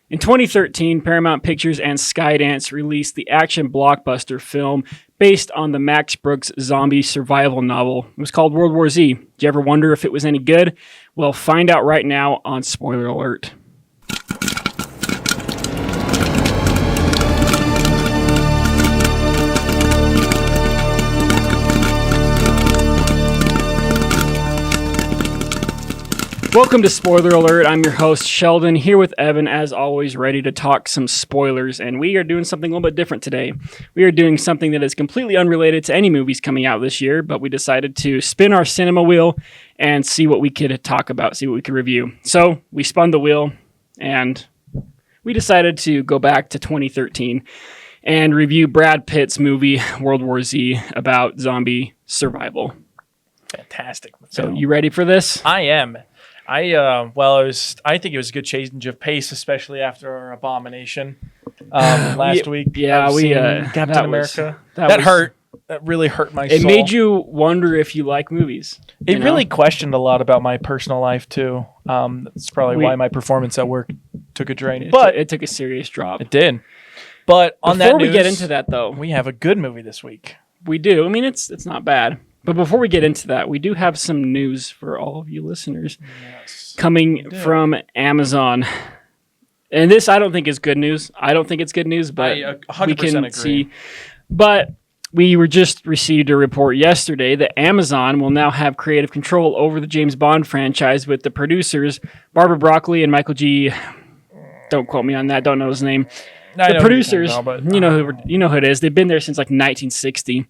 In 2013, Paramount Pictures and Skydance released the action blockbuster film based on the Max Brooks zombie survival novel. It was called World War Z. Did you ever wonder if it was any good? Well, find out right now on Spoiler Alert. Welcome to Spoiler Alert. I'm your host, Sheldon, here with Evan, as always, ready to talk some spoilers. And we are doing something a little bit different today. We are doing something that is completely unrelated to any movies coming out this year, but we decided to spin our cinema wheel and see what we could talk about, see what we could review. So we spun the wheel, and we decided to go back to 2013 and review Brad Pitt's movie, World War Z, about zombie survival. Fantastic. So you ready for this? I am. I think it was a good change of pace, especially after our Abomination last week. Yeah, Captain America. That hurt. That really hurt my soul. It made you wonder if you like movies. It really questioned a lot about my personal life too. That's probably why my performance at work took a drain. But it took a serious drop. It did. But before we get into that, though, we have a good movie this week. We do. I mean, it's not bad. But before we get into that, we do have some news for all of you listeners coming from Amazon. And this, I don't think is good news. I don't think it's good news, but I 100% agree. See. But we just received a report yesterday that Amazon will now have creative control over the James Bond franchise with the producers, Barbara Broccoli and Michael G. Don't quote me on that. Don't know his name. The producers, you know who it is. They've been there since like 1960,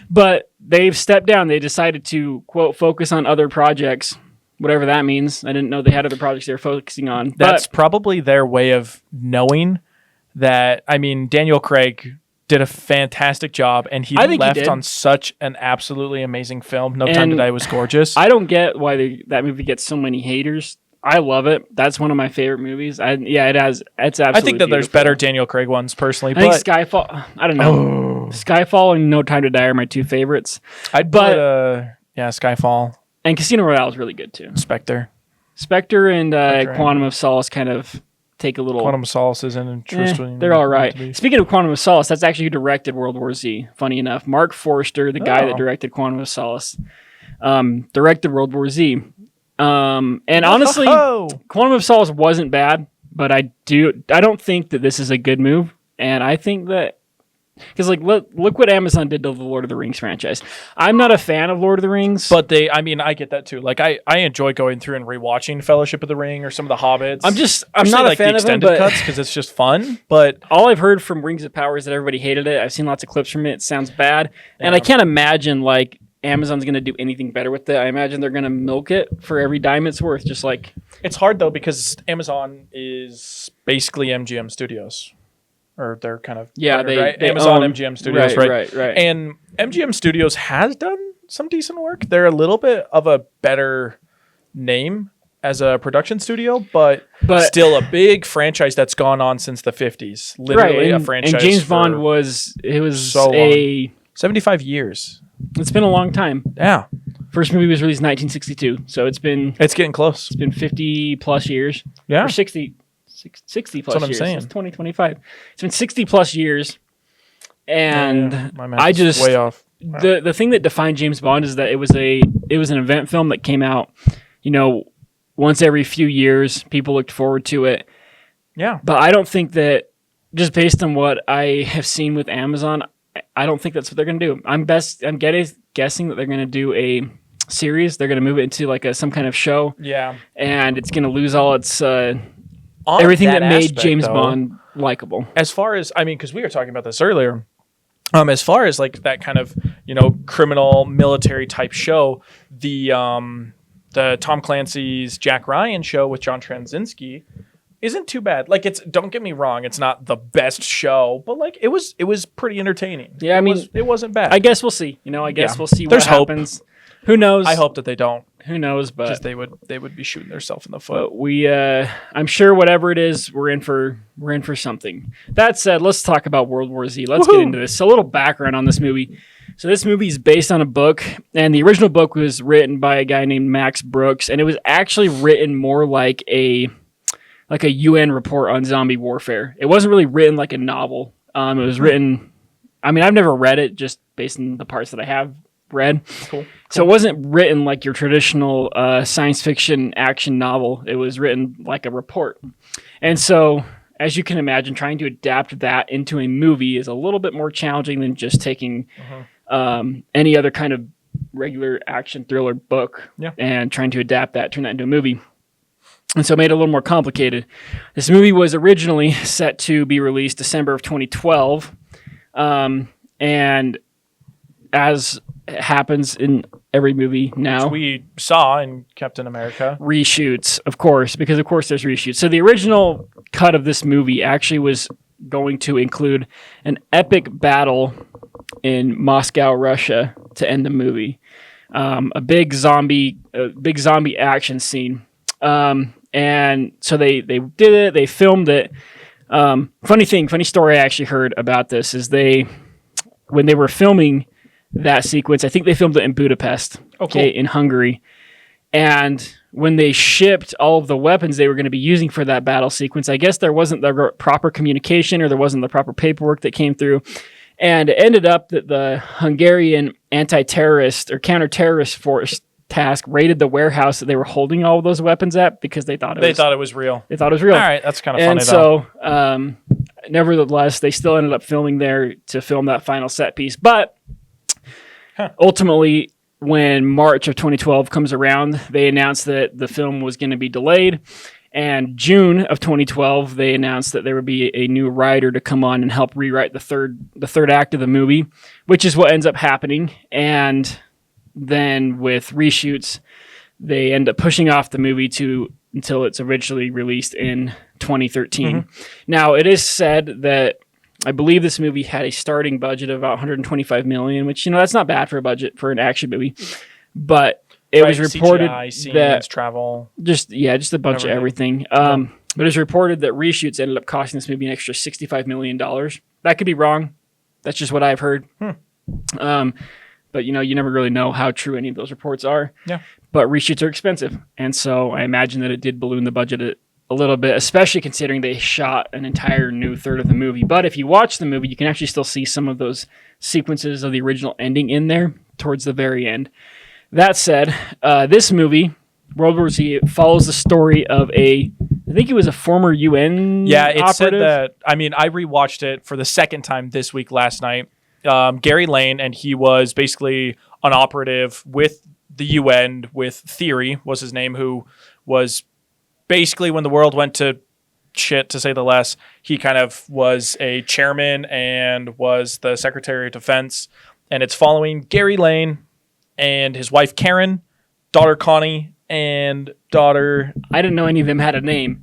but they've stepped down. They decided to, quote, focus on other projects, whatever that means. I didn't know they had other projects they were focusing on. That's probably their way of knowing that. I mean, Daniel Craig did a fantastic job, and he left on such an absolutely amazing film. No Time to Die was gorgeous. I don't get why that movie gets so many haters. I love it. That's one of my favorite movies. It has. It's absolutely. I think that there's better Daniel Craig ones personally. I think Skyfall. I don't know. Skyfall and No Time to Die are my two favorites. Skyfall and Casino Royale is really good too. Spectre and Quantum of Solace kind of take a little. Quantum of Solace isn't interesting. They're all right. Speaking of Quantum of Solace, that's actually who directed World War Z. Funny enough, Mark Forster, the guy that directed Quantum of Solace, directed World War Z. And honestly, Quantum of Solace wasn't bad, but I don't think that this is a good move. And I think that, because look what Amazon did to the Lord of the Rings franchise. I'm not a fan of Lord of the Rings, but I get that too. Like I enjoy going through and rewatching Fellowship of the Ring or some of the Hobbits. I'm not a fan the extended of them, cuts because it's just fun. But all I've heard from Rings of Power is that everybody hated it. I've seen lots of clips from it. It sounds bad, and I can't imagine Amazon's going to do anything better with it. I imagine they're going to milk it for every dime it's worth. Just like it's hard though because Amazon is basically MGM Studios, or they're kind of they Amazon own, MGM Studios, right? And MGM Studios has done some decent work. They're a little bit of a better name as a production studio, but still a big franchise that's gone on since the 50s. Literally a franchise. And James Bond was so long. 75 years. It's been a long time. Yeah. First movie was released in 1962, so it's getting close. It's been 50 plus years. Yeah. Or 60 plus That's years. what I'm saying. It's 2025. It's been 60 plus years. And my math is way off. Wow. The thing that defined James Bond is that it was an event film that came out, once every few years. People looked forward to it. Yeah. But I don't think that, just based on what I have seen with Amazon, I don't think that's what they're going to do. I'm guessing that they're going to do a series. They're going to move it into some kind of show. Yeah. And it's going to lose all its everything that made James Bond likable. As far as, because we were talking about this earlier, as far as that kind of, criminal military type show, the Tom Clancy's Jack Ryan show with John Krasinski isn't too bad. Don't get me wrong, it's not the best show, but it was pretty entertaining. Yeah, it wasn't bad. I guess we'll see. We'll see There's what happens. Hope. Who knows? I hope that they don't. Who knows? But just they would be shooting themselves in the foot. But I'm sure whatever it is, we're in for something. That said, let's talk about World War Z. Let's get into this. So a little background on this movie. So this movie is based on a book, and the original book was written by a guy named Max Brooks, and it was actually written more like a like a UN report on zombie warfare. It wasn't really written like a novel. It was written. I mean, I've never read it, just based on the parts that I have read. Cool. So it wasn't written like your traditional science fiction action novel. It was written like a report. And so, as you can imagine, trying to adapt that into a movie is a little bit more challenging than just taking any other kind of regular action thriller book and trying to adapt that, turn that into a movie. And so it made it a little more complicated. This movie was originally set to be released December of 2012. And as happens in every movie now, which we saw in Captain America, reshoots, of course, because of course there's reshoots. So the original cut of this movie actually was going to include an epic battle in Moscow, Russia, to end the movie. A big zombie action scene. And so they did it. They filmed it. Funny story I actually heard about this is when they were filming that sequence, I think they filmed it in Budapest, in Hungary. And when they shipped all of the weapons they were going to be using for that battle sequence, I guess there wasn't the proper communication or there wasn't the proper paperwork that came through. And it ended up that the Hungarian anti-terrorist or counter-terrorist force task raided the warehouse that they were holding all of those weapons at because they thought it was real. They thought it was real. All right, that's kind of funny. And so, nevertheless, they still ended up filming there to film that final set piece. But ultimately, when March of 2012 comes around, they announced that the film was going to be delayed. And June of 2012, they announced that there would be a new writer to come on and help rewrite the third act of the movie, which is what ends up happening. And then with reshoots, they end up pushing off the movie until it's originally released in 2013. Now, it is said that I believe this movie had a starting budget of about $125 million, which, that's not bad for a budget for an action movie. But it was reported CGI, scenes, that travel, just a bunch of everything. But it's reported that reshoots ended up costing this movie an extra $65 million. That could be wrong. That's just what I've heard. But you never really know how true any of those reports are. Yeah. But reshoots are expensive, and so I imagine that it did balloon the budget a little bit, especially considering they shot an entire new third of the movie. But if you watch the movie, you can actually still see some of those sequences of the original ending in there towards the very end. That said, this movie, World War Z, follows the story of I think he was a former UN operative. Said that. I mean, I rewatched it for the second time this week last night. Gary Lane, and he was basically an operative with the UN, with Theory was his name, who was basically, when the world went to shit, to say the less, he kind of was a chairman and was the Secretary of Defense. And it's following Gary Lane and his wife Karen, daughter Connie, and daughter... I didn't know any of them had a name.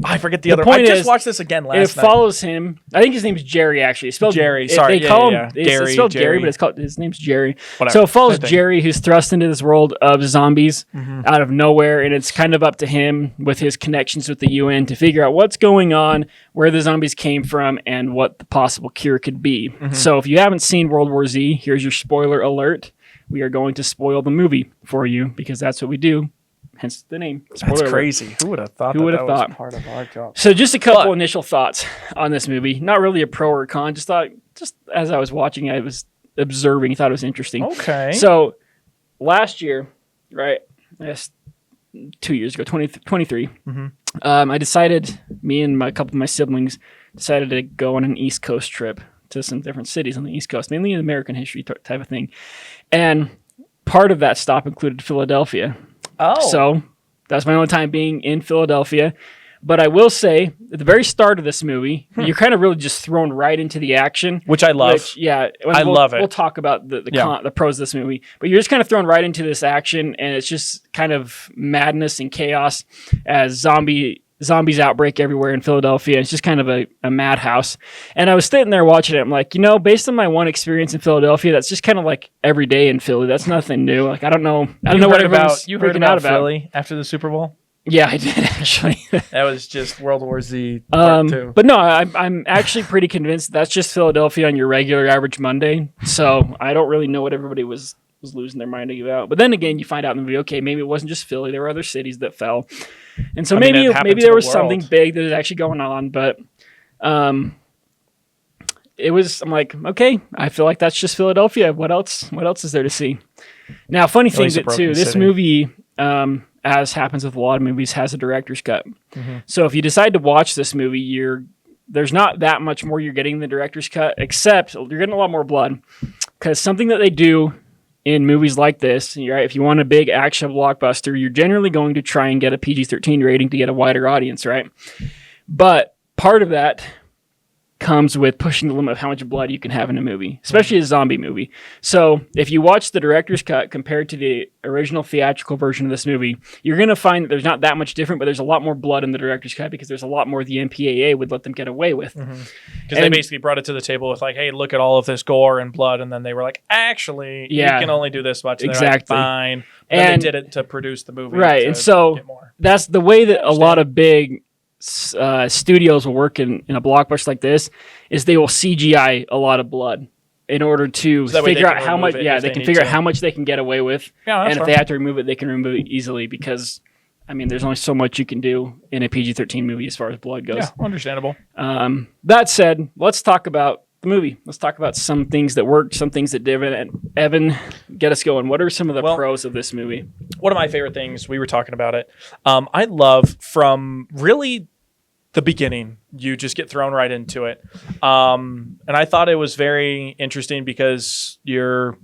I forget the other. I just watched this again last night. It follows him. I think his name's Jerry, actually. It's spelled Jerry. Sorry. They call him Gary. It's spelled Jerry, but his name's Jerry. Whatever. So it follows Jerry, who's thrust into this world of zombies out of nowhere, and it's kind of up to him with his connections with the UN to figure out what's going on, where the zombies came from, and what the possible cure could be. So if you haven't seen World War Z, here's your spoiler alert. We are going to spoil the movie for you because that's what we do. Hence the name. Spoiler That's crazy. Alert. Who would have thought that was part of our job? So just a couple initial thoughts on this movie. Not really a pro or con. Just as I was watching, I was observing, thought it was interesting. Okay. So last year, right, I guess 2 years ago, 2023, I decided, me and a couple of my siblings decided to go on an East Coast trip to some different cities on the East Coast, mainly American history type of thing. And part of that stop included Philadelphia. Oh. So that's my only time being in Philadelphia. But I will say, at the very start of this movie, you're kind of really just thrown right into the action. Which I love. I love it. We'll talk about the pros of this movie. But you're just kind of thrown right into this action, and it's just kind of madness and chaos as zombies outbreak everywhere in Philadelphia. It's just kind of a madhouse. And I was sitting there watching it. I'm like, based on my one experience in Philadelphia, that's just kind of like every day in Philly. That's nothing new. Like, I don't know what everyone's freaking out about. Philly after the Super Bowl? Yeah, I did actually. That was just World War Z part 2. But no, I'm actually pretty convinced that's just Philadelphia on your regular average Monday. So I don't really know what everybody was was losing their mind to give out. But then again, you find out in the movie, okay, maybe it wasn't just Philly. There were other cities that fell. And so maybe there was something big that was actually going on. But it was, I'm like, okay, I feel like that's just Philadelphia. What else is there to see? Now, funny thing that too, this movie, as happens with a lot of movies, has a director's cut. Mm-hmm. So if you decide to watch this movie, there's not that much more you're getting in the director's cut, except you're getting a lot more blood. Because something that they do in movies like this, right, if you want a big action blockbuster, you're generally going to try and get a PG-13 rating to get a wider audience, right? But part of that comes with pushing the limit of how much blood you can have in a movie, especially a zombie movie. So if you watch the director's cut compared to the original theatrical version of this movie, you're going to find that there's not that much different, but there's a lot more blood in the director's cut because there's a lot more the MPAA would let them get away with. Because they basically brought it to the table with like, hey, look at all of this gore and blood. And then they were like, actually, you can only do this much. And exactly. Like, fine. And they did it to produce the movie. Right. And so that's the way that a lot of big studios will work in a blockbuster like this, is they will CGI a lot of blood in order to figure out how much they can figure out how much they can get away with. And if they have to remove it, they can remove it easily because I mean there's only so much you can do in a PG-13 movie as far as blood goes. Yeah, understandable. That said, let's talk about the movie. Let's talk about some things that worked, some things that didn't. And Evan, get us going. What are some of the pros of this movie? One of my favorite things, we were talking about it, I love from really the beginning, you just get thrown right into it. And I thought it was very interesting because your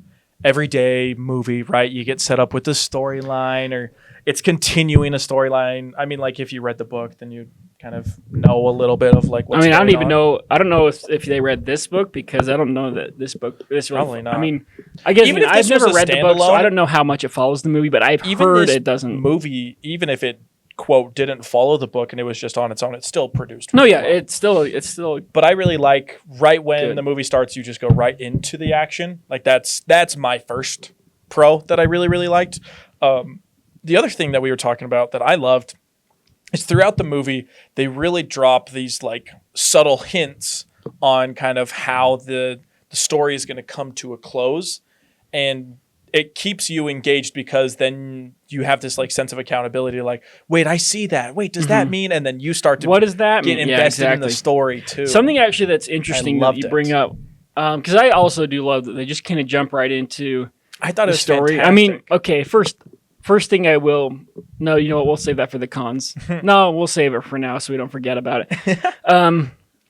everyday movie, right? You get set up with the storyline, or it's continuing a storyline. I mean, like if you read the book, then you kind of know a little bit of like what's going on. I don't know if they read this book, because I don't know that this book. Probably not. I mean, I've never read the book, so I don't know how much it follows the movie, but I've heard it doesn't. Movie, even if it quote didn't follow the book and it was just on its own, it's still produced. It's still. But I really like right when the movie starts, you just go right into the action. Like that's my first pro that I really, really liked. The other thing that we were talking about that I loved is throughout the movie, they really drop these like subtle hints on kind of how the story is going to come to a close, and it keeps you engaged because then you have this like sense of accountability. Like, wait, I see that. Wait, does that mean? And then you start to get invested in the story too. Something actually that's interesting that you bring up, because I also do love that they just kind of jump right into. I thought it was story. Fantastic. I mean, okay, first thing I will. No, you know what? We'll save that for the cons. No, we'll save it for now so we don't forget about it.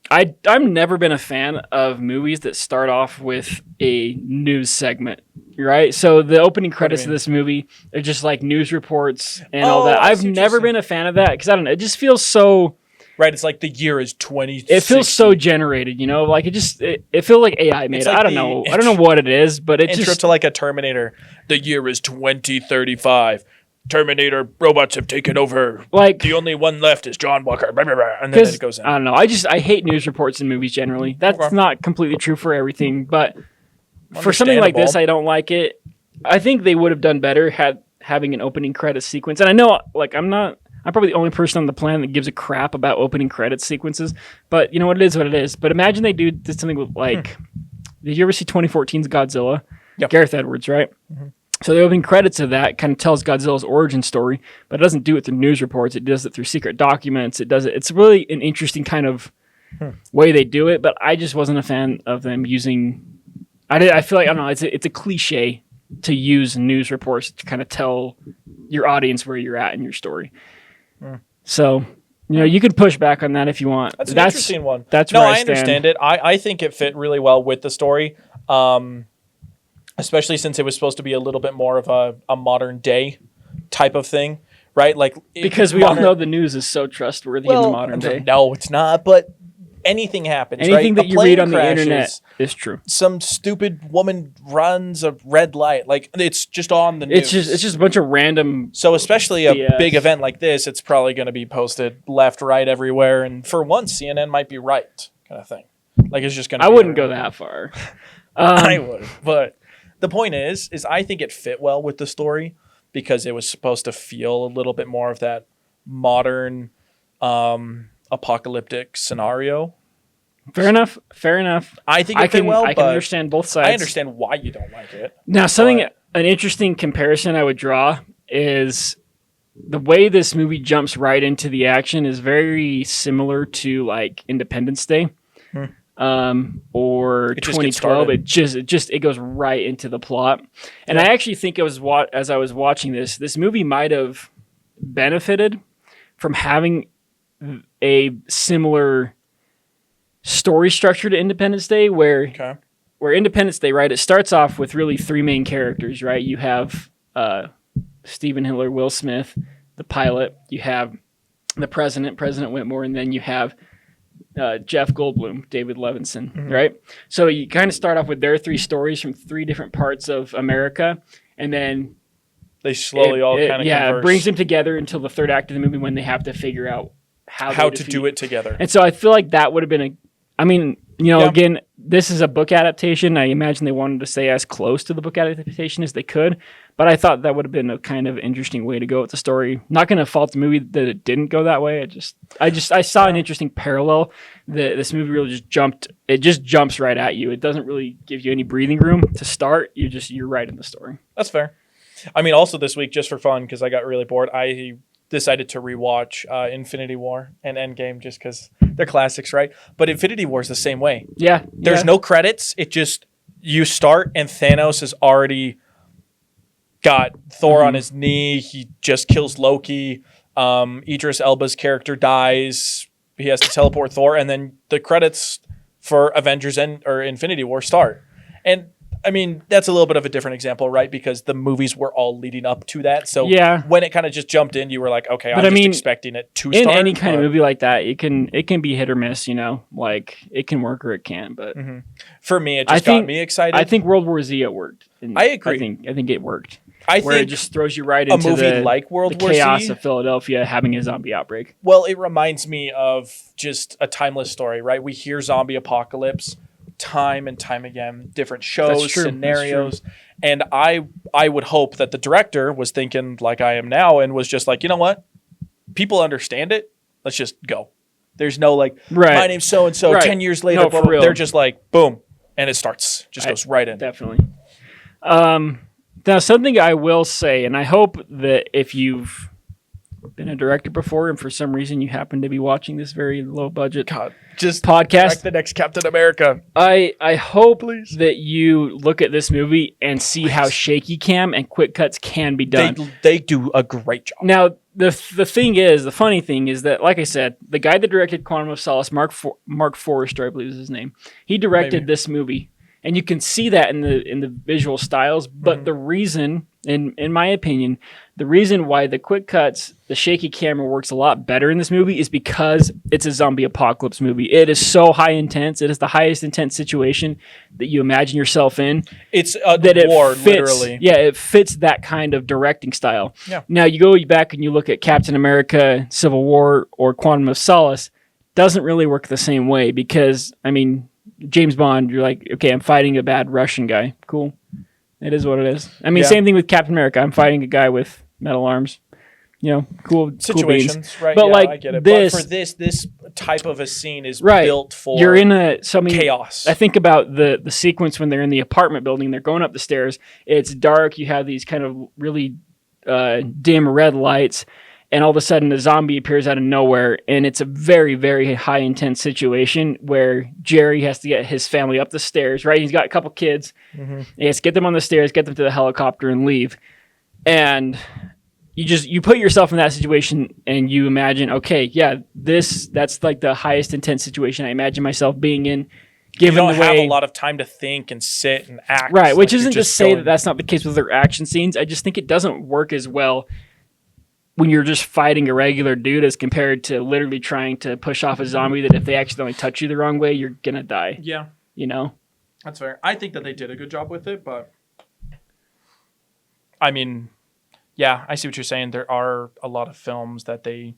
I've never been a fan of movies that start off with a news segment, right? So the opening credits of this movie are just like news reports and all that. I've never been a fan of that because I don't know. It just feels so. Right, it's like the year is 2060. It feels so generated, you know? Like it feels like AI made it. Like I don't know what it is, but it intro to like a Terminator. The year is 2035. Terminator robots have taken over. Like the only one left is John Walker. And then it goes in. I don't know. I hate news reports in movies generally. That's not completely true for everything, but for something like this, I don't like it. I think they would have done better having an opening credit sequence. And I know, like, I'm probably the only person on the planet that gives a crap about opening credit sequences, but you know what it is. But imagine they did something with like, did you ever see 2014's Godzilla? Yep. Gareth Edwards, right? Mm-hmm. So the opening credits of that kind of tells Godzilla's origin story, but it doesn't do it through news reports. It does it through secret documents. It's really an interesting kind of way they do it, but I just wasn't a fan of them using. I feel like I don't know. It's a cliche to use news reports to kind of tell your audience where you're at in your story. So, you know, you could push back on that if you want. That's an interesting one. That's no, where I understand it. I think it fit really well with the story, especially since it was supposed to be a little bit more of a modern day type of thing, right? Like because we all know the news is so trustworthy in the modern day. No, it's not. But anything happens. Anything right? that you read on the internet is true. Some stupid woman runs a red light. Like it's just on the news. It's just a bunch of random. So especially a big event like this, it's probably going to be posted left, right, everywhere. And for once, CNN might be right, kind of thing. Like it's just going to. I wouldn't go that far. I would, but the point is I think it fit well with the story because it was supposed to feel a little bit more of that modern apocalyptic scenario. Fair enough. I think it fit well. I can understand both sides. I understand why you don't like it. Now, an interesting comparison I would draw is the way this movie jumps right into the action is very similar to like Independence Day. Or It just 2012. gets It goes right into the plot. And I actually think as I was watching this movie might have benefited from having a similar story structure to Independence Day where Independence Day, right, it starts off with really three main characters, right? You have Stephen Hiller, Will Smith, the pilot, you have the President Whitmore, and then you have Jeff Goldblum, David Levinson, right? So you kind of start off with their three stories from three different parts of America, and then they slowly kind of it brings them together until the third act of the movie when they have to figure out how to do it together. And so I feel like that would have been again, this is a book adaptation. I imagine they wanted to stay as close to the book adaptation as they could, but I thought that would have been a kind of interesting way to go with the story. Not going to fault the movie that it didn't go that way. I saw an interesting parallel that this movie really just jumps right at you. It doesn't really give you any breathing room to start. You're right in the story. That's fair. I mean, also this week, just for fun, because I got really bored, I decided to rewatch Infinity War and Endgame just because they're classics, right? But Infinity War is the same way. Yeah. There's no credits. It just, you start and Thanos has already got Thor on his knee. He just kills Loki. Idris Elba's character dies. He has to teleport Thor. And then the credits for Avengers or Infinity War start. And I mean, that's a little bit of a different example, right? Because the movies were all leading up to that. So when it kind of just jumped in, you were like, okay, I'm just expecting it to start. In any kind of movie like that, it can be hit or miss, like it can work or it can't. But for me, it just got me excited. I think World War Z, it worked. I agree. I think it worked. I where think it just throws you right into a movie like World War chaos Z of Philadelphia having a zombie outbreak. Well, it reminds me of just a timeless story, right? We hear zombie apocalypse time and time again, different shows, scenarios. And I would hope that the director was thinking like I am now and was just like, you know what? People understand it. Let's just go. There's no like, my name's so-and-so, 10 years later, no, blah, blah, they're just like, boom. And it starts, goes right in. Definitely. Now, something I will say, and I hope that if you've been a director before and for some reason you happen to be watching this very low budget podcast, direct the next Captain America. I hope that you look at this movie and see how shaky cam and quick cuts can be done. They do a great job. Now, the funny thing is that, like I said, the guy that directed Quantum of Solace, Mark Forrester, I believe is his name, he directed this movie. And you can see that in the visual styles, but the reason, in my opinion, the reason why the quick cuts, the shaky camera works a lot better in this movie is because it's a zombie apocalypse movie. It is so high intense. It is the highest intense situation that you imagine yourself in. It's a war, literally. Yeah, it fits that kind of directing style. Yeah. Now, you go back and you look at Captain America, Civil War, or Quantum of Solace, doesn't really work the same way because, I mean, James Bond, you're like, okay, I'm fighting a bad Russian guy. Cool. It is what it is. I mean, same thing with Captain America. I'm fighting a guy with metal arms. Cool situations, cool right? But like I get it. this, but for this type of a scene is built for you're in chaos. I think about the sequence when they're in the apartment building. They're going up the stairs. It's dark. You have these kind of really dim red lights. And all of a sudden, a zombie appears out of nowhere, and it's a very, very high intense situation where Jerry has to get his family up the stairs. Right, he's got a couple kids. He has to get them on the stairs, get them to the helicopter, and leave. And you put yourself in that situation, and you imagine, okay, yeah, that's like the highest intense situation I imagine myself being in. You don't have a lot of time to think and sit and act. Right, which isn't to say that that's not the case with their action scenes. I just think it doesn't work as well when you're just fighting a regular dude as compared to literally trying to push off a zombie that if they accidentally touch you the wrong way, you're going to die. Yeah. That's fair. I think that they did a good job with it, but I mean, yeah, I see what you're saying. There are a lot of films that they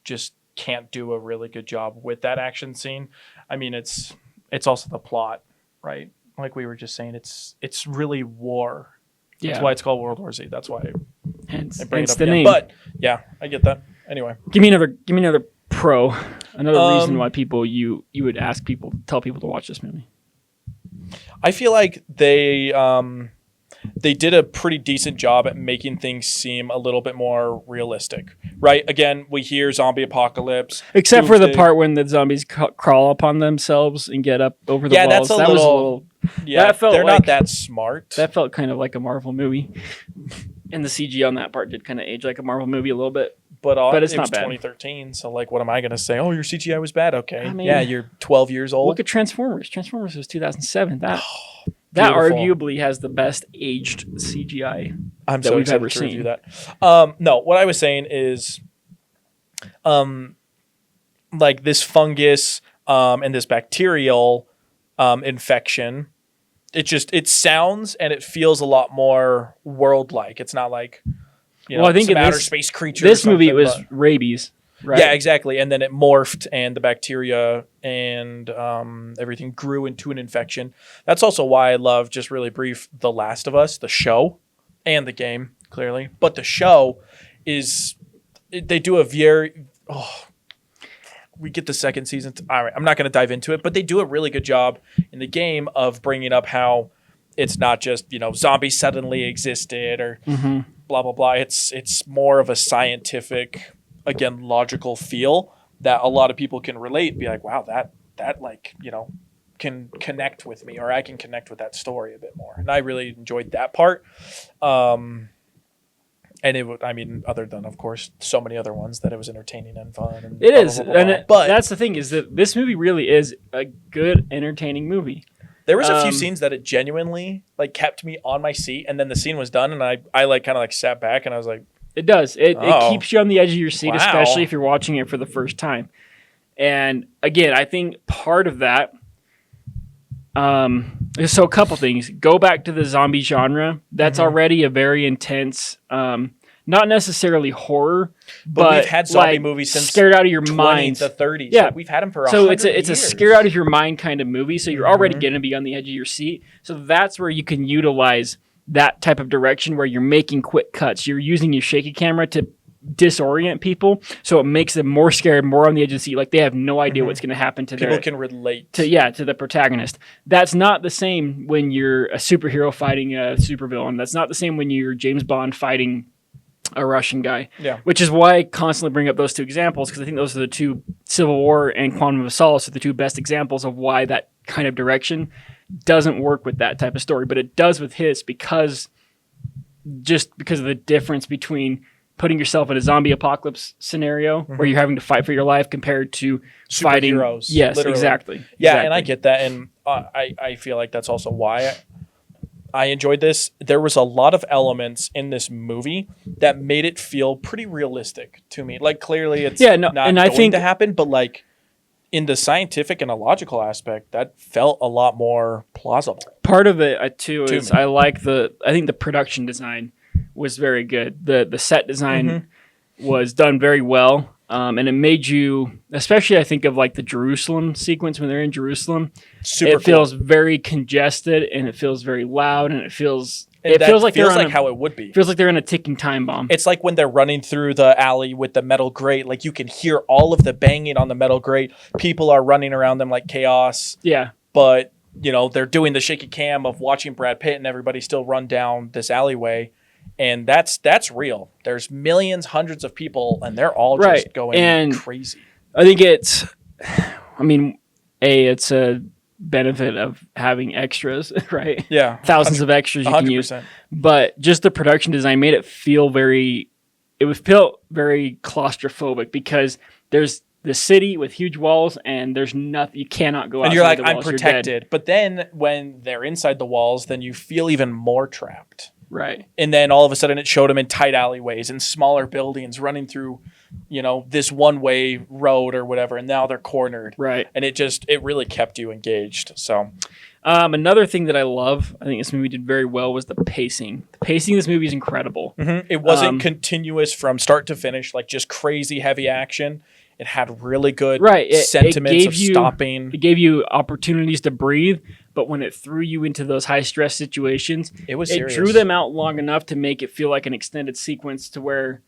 just can't do a really good job with that action scene. I mean, it's also the plot, right? Like we were just saying, it's really war. Yeah. That's why it's called World War Z. That's why hence it up the name. But yeah, I get that. Anyway, give me another pro, another reason why you would tell people to watch this movie. I feel like they they did a pretty decent job at making things seem a little bit more realistic, right? Again, we hear zombie apocalypse. Except for the doomsday. part when the zombies crawl upon themselves and get up over the walls. That's that was a little. Yeah, that felt they're like, not that smart. That felt kind of like a Marvel movie. And the CG on that part did kind of age like a Marvel movie a little bit. But it's it not was bad. 2013, so like, what am I going to say? Oh, your CGI was bad. Okay. I mean, yeah, you're 12 years old. Look at Transformers. Transformers was 2007. That Beautiful. arguably has the best aged CGI I'm that so we've excited ever to seen. review that. No, what I was saying is, like this fungus and this bacterial infection, it sounds and it feels a lot more world-like. It's not like, you know, Well, I think some in outer this- space creature. This or movie something, was but- rabies, right? Yeah, exactly. And then it morphed, and the bacteria and everything grew into an infection. That's also why I love, just really brief, The Last of Us, the show, and the game, clearly. But the show they do a very... we get the second season. All right, I'm not going to dive into it, but they do a really good job in the game of bringing up how it's not just, you know, zombies suddenly existed or blah, blah, blah. It's more of a scientific, again, logical feel that a lot of people can relate, be like, wow, that like, you know, can connect with me, or I can connect with that story a bit more. And I really enjoyed that part. And other than, of course, so many other ones, that it was entertaining and fun. And It blah, is. blah, blah, blah, blah. And But that's the thing, is that this movie really is a good, entertaining movie. there was a few scenes that it genuinely like kept me on my seat, and then the scene was done, and I like kind of like sat back and I was like, It does. It keeps you on the edge of your seat, Wow. especially if you're watching it for the first time. And again, I think part of that, so a couple things. Go back to the zombie genre. That's already a very intense, not necessarily horror, but we've had zombie like, movies since scared out of your 20s mind. to 30s. Yeah. Like, we've had them for So 100 it's a years. scare out of your mind kind of movie. So you're already going to be on the edge of your seat. So that's where you can utilize that type of direction, where you're making quick cuts. You're using your shaky camera to disorient people, so it makes them more scared, more on the edge of the seat, like they have no idea what's going to happen to People can relate. to the protagonist. That's not the same when you're a superhero fighting a supervillain. That's not the same when you're James Bond fighting a Russian guy. Yeah. Which is why I constantly bring up those two examples, because I think those are the two, Civil War and Quantum of Solace, are the two best examples of why that kind of direction doesn't work with that type of story, but it does with his, because of the difference between putting yourself in a zombie apocalypse scenario where you're having to fight for your life compared to fighting Superheroes, Yes, literally. exactly. Yeah, Exactly. and I get that, and I feel like that's also why I enjoyed this. There was a lot of elements in this movie that made it feel pretty realistic to me. Like, clearly it's not and I going think to happen, but like in the scientific and a logical aspect, that felt a lot more plausible. part of it too is me. I think the production design was very good. The set design was done very well, and it made you, especially I think of like the Jerusalem sequence when they're in Jerusalem. Super It cool. feels very congested, and it feels very loud, and it feels And that feels like they're on like a, how it would be. feels like they're in a ticking time bomb. It's like when they're running through the alley with the metal grate, like you can hear all of the banging on the metal grate. People are running around them like chaos, Yeah. but you know, they're doing the shaky cam of watching Brad Pitt and everybody still run down this alleyway. And that's real. There's millions, hundreds of people, and they're all just Right. going And crazy. I think it's a benefit of having extras, right? Yeah. Thousands of extras you can use. 100%. But just the production design made it feel very claustrophobic, because there's the city with huge walls and there's nothing, you cannot go outside And you're like, the I'm walls, you're dead. protected. But then when they're inside the walls, then you feel even more trapped. Right. And then all of a sudden it showed them in tight alleyways and smaller buildings running through, you know, this one-way road or whatever. And now they're cornered. Right. And it really kept you engaged. So Another thing that I love, I think this movie did very well, was the pacing. The pacing of this movie is incredible. it wasn't continuous from start to finish, like just crazy heavy action. It had really good sentiments of stopping. It gave you opportunities to breathe, but when it threw you into those high stress situations, It drew them out long enough to make it feel like an extended sequence, to where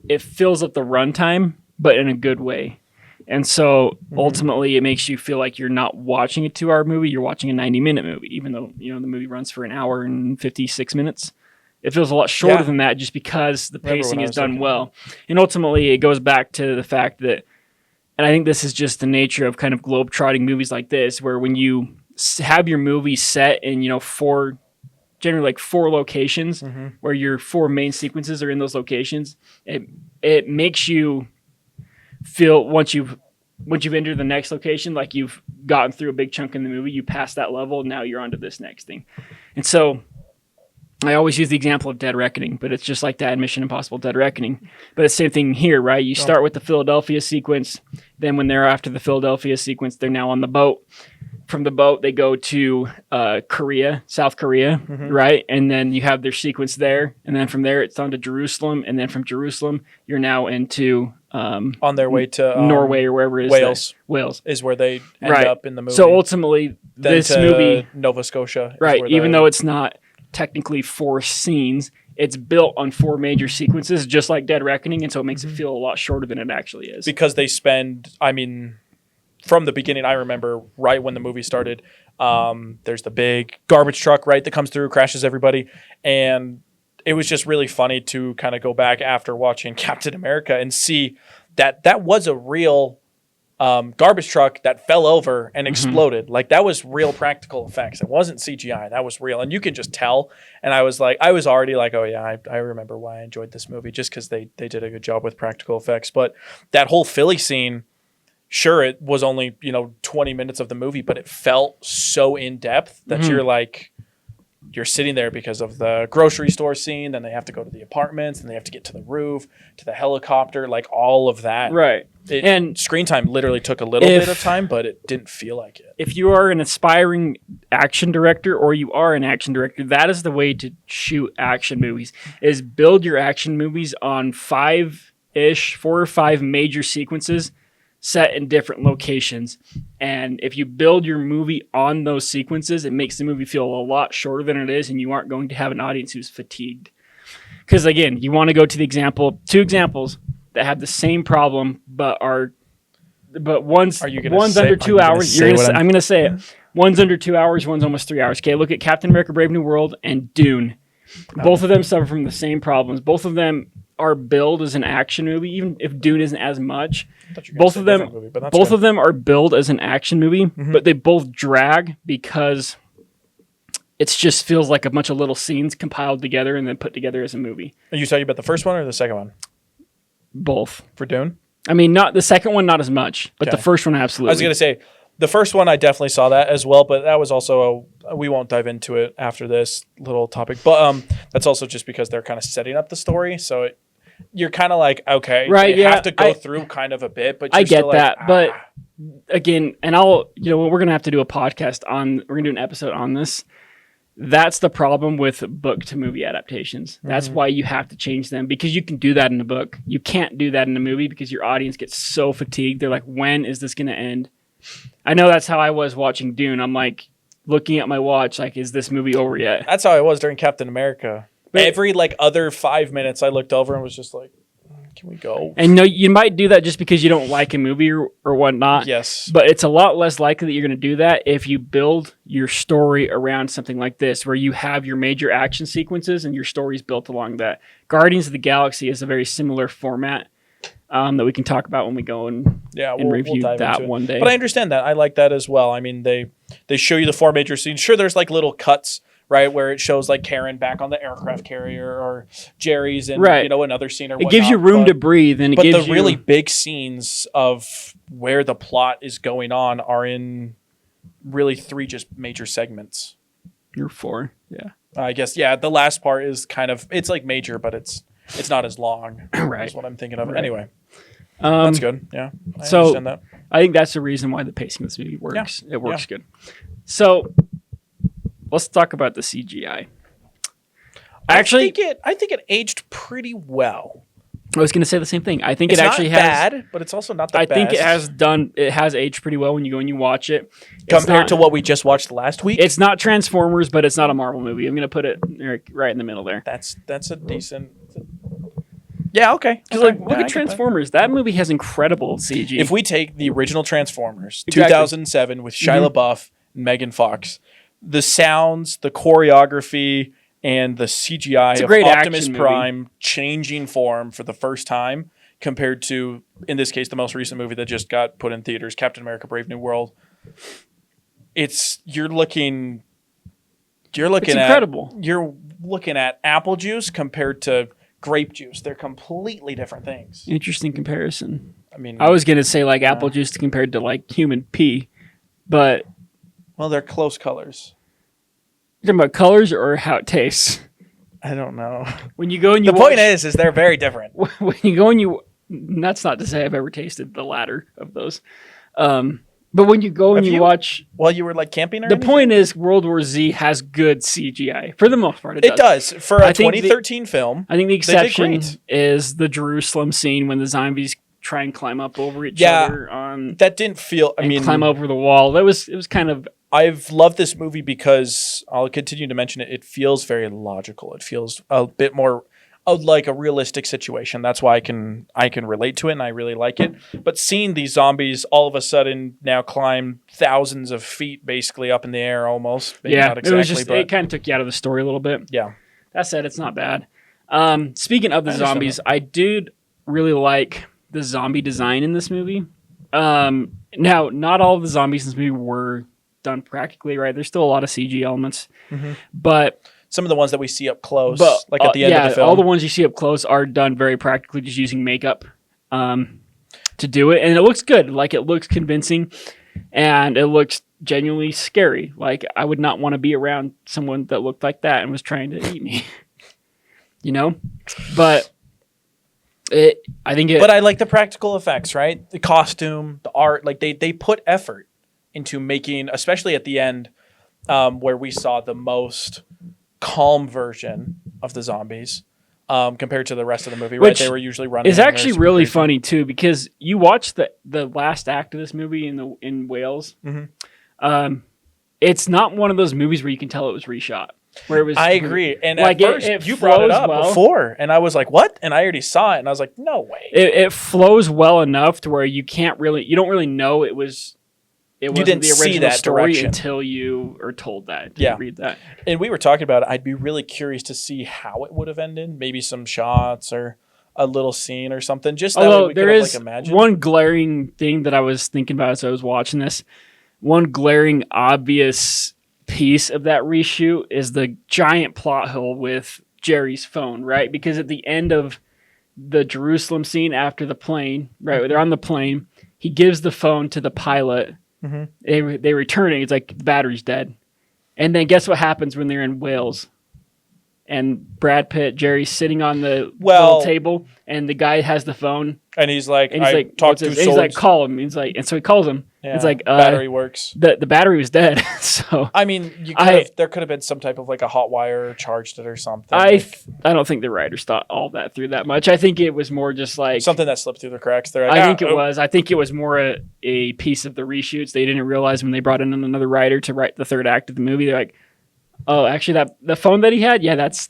it fills up the runtime, but in a good way. And so ultimately it makes you feel like you're not watching a 2-hour movie, you're watching a 90-minute movie, even though, the movie runs for an hour and 56 minutes. It feels a lot shorter than that just because the pacing is done well. And ultimately it goes back to the fact that, and I think this is just the nature of kind of globe-trotting movies like this, where when you have your movie set in, generally like 4 locations, where your 4 main sequences are in those locations, it makes you feel once you've entered the next location, like you've gotten through a big chunk in the movie, you pass that level, now you're on to this next thing. And so I always use the example of Dead Reckoning, but it's just like that in Mission Impossible Dead Reckoning. But it's the same thing here, right? You start with the Philadelphia sequence, then when they're after the Philadelphia sequence, they're now on the boat. From the boat, they go to South Korea, right? And then you have their sequence there. And then from there, it's on to Jerusalem. And then from Jerusalem, you're now into... on their way to Norway or wherever it is. Wales is where they end up in the movie. So ultimately, then this movie... Nova Scotia. Right, even though it's not technically 4 scenes, it's built on 4 major sequences, just like Dead Reckoning. And so it makes it feel a lot shorter than it actually is. Because they spend... from the beginning, I remember right when the movie started, there's the big garbage truck, right, that comes through, crashes everybody. And it was just really funny to kind of go back after watching Captain America and see that was a real garbage truck that fell over and exploded. Like, that was real practical effects. It wasn't CGI. That was real. And you can just tell. And I was already like, oh, yeah, I remember why I enjoyed this movie, just because they did a good job with practical effects. But that whole Philly scene... Sure, it was only, 20 minutes of the movie, but it felt so in depth that you're sitting there because of the grocery store scene. Then they have to go to the apartments, and they have to get to the roof, to the helicopter, like all of that. Right. And screen time literally took a little bit of time, but it didn't feel like it. If you are an aspiring action director, or you are an action director, that is the way to shoot action movies, is build your action movies on 4 or 5 major sequences set in different locations. And if you build your movie on those sequences, it makes the movie feel a lot shorter than it is, and you aren't going to have an audience who's fatigued. Because again, you want to go to the 2 examples that have the same problem, but one's under 2 hours. I'm going to say it. One's under 2 hours, one's almost 3 hours. Okay, look at Captain America: Brave New World and Dune. Both of them suffer from the same problems. Both of them are billed as an action movie, even if Dune isn't as much. Both of them are billed as an action movie, but they both drag because it just feels like a bunch of little scenes compiled together and then put together as a movie. Are you talking about the first one or the second one? Both. For Dune? I mean, not the second one, not as much, but the first one, absolutely. I was going to say, the first one, I definitely saw that as well, but that was also we won't dive into it after this little topic, but that's also just because they're kind of setting up the story, so you're kind of like, okay, right? You have to go through kind of a bit, but I get that. But again, and we're gonna have to do a podcast we're gonna do an episode on this. That's the problem with book to movie adaptations. That's why you have to change them, because you can do that in a book. You can't do that in a movie because your audience gets so fatigued. They're like, when is this gonna end? I know that's how I was watching Dune. I'm like looking at my watch, like, is this movie over yet? That's how I was during Captain America. But every other 5 minutes, I looked over and was just like, can we go? And you might do that just because you don't like a movie or whatnot. Yes. But it's a lot less likely that you're going to do that if you build your story around something like this, where you have your major action sequences and your story's built along that. Guardians of the Galaxy is a very similar format that we can talk about when we go and review that one day. But I understand that. I like that as well. I mean, they show you the 4 major scenes. Sure, there's like little cuts, right, where it shows like Karen back on the aircraft carrier, or Jerry's in another scene or whatnot. It gives you room to breathe, and but the really big scenes of where the plot is going on are in really 3 just major segments. Or 4, yeah. I guess, yeah. The last part is kind of, it's like major, but it's not as long. Right. Is what I'm thinking of. Right. Anyway, that's good. Yeah, I understand that. I think that's the reason why the pacing of this movie works. Yeah. It works good. So let's talk about the CGI. I think it aged pretty well. I was going to say the same thing. I think it's it actually not has bad, but it's also not the best. I think it has aged pretty well when you go and you watch it. Compared to what we just watched last week. It's not Transformers, but it's not a Marvel movie. I'm going to put it right in the middle there. That's a decent. Yeah, okay. Because look at Transformers. That movie has incredible CG. If we take the original Transformers, Exactly. 2007 with Shia LaBeouf and Megan Fox, the sounds, the choreography, and the CGI of Optimus Prime changing form for the first time compared to, in this case, the most recent movie that just got put in theaters, Captain America: Brave New World. You're looking incredible. You're looking at apple juice compared to grape juice. They're completely different things. Interesting comparison. I mean, I was gonna say like apple juice compared to like human pee, but they're close colors. You're talking about colors or how it tastes? I don't know. When you go and you the point is they're very different. When you go and you, that's not to say I've ever tasted the latter of those. But when you go and you watch, while you were like camping, the point is World War Z has good CGI for the most part. It does for a 2013 film. I think the exception is the Jerusalem scene when the zombies try and climb up over each other. That didn't feel. I mean, climb over the wall. It was kind of. I've loved this movie because I'll continue to mention it. It feels very logical. It feels a bit more like a realistic situation. That's why I can relate to it, and I really like it. But seeing these zombies all of a sudden now climb thousands of feet, basically up in the air, almost. Maybe not exactly, it was just it kind of took you out of the story a little bit. Yeah. That said, it's not bad. Speaking of the zombies, I did really like the zombie design in this movie. Now, not all of the zombies in this movie were done practically right. There's still a lot of CG elements, but some of the ones that we see up close, like at the end of the film. All the ones you see up close are done very practically, just using makeup to do it. And it looks good. Like, it looks convincing, and it looks genuinely scary. Like, I would not want to be around someone that looked like that and was trying to eat me. You know? But But I like the practical effects, right? The costume, the art. Like, they put effort into making, especially at the end, where we saw the most calm version of the zombies compared to the rest of the movie, right? They were usually running. It's actually really funny too, because you watch the last act of this movie in Wales. It's not one of those movies where you can tell it was reshot. Where it was, I agree. And like at first, you brought it up before, and I was like, "What?" And I already saw it, and I was like, "No way." It flows well enough to where you don't really know it was. It wasn't the original story until you are told that. Read that. And we were talking about it. I'd be really curious to see how it would have ended. Maybe some shots or a little scene or something. Just that way we could have imagined. One glaring thing that I was thinking about as I was watching this. One glaring obvious piece of that reshoot is the giant plot hole with Jerry's phone, right? Because at the end of the Jerusalem scene after the plane, right, they're on the plane, he gives the phone to the pilot. They return it. It's like the battery's dead. And then guess what happens when they're in Wales? And Brad Pitt, Jerry's sitting on the little table, and the guy has the phone. And he's like, he's like, call him. He's like, and so he calls him. Yeah, it's like, battery works. The battery was dead. So I mean, there could have been some type of like a hot wire charged it or something. I don't think the writers thought all that through that much. I think it was more just like something that slipped through the cracks. They're like, I think it was more a piece of the reshoots. They didn't realize when they brought in another writer to write the third act of the movie. They're like, oh, actually, the phone that he had, that's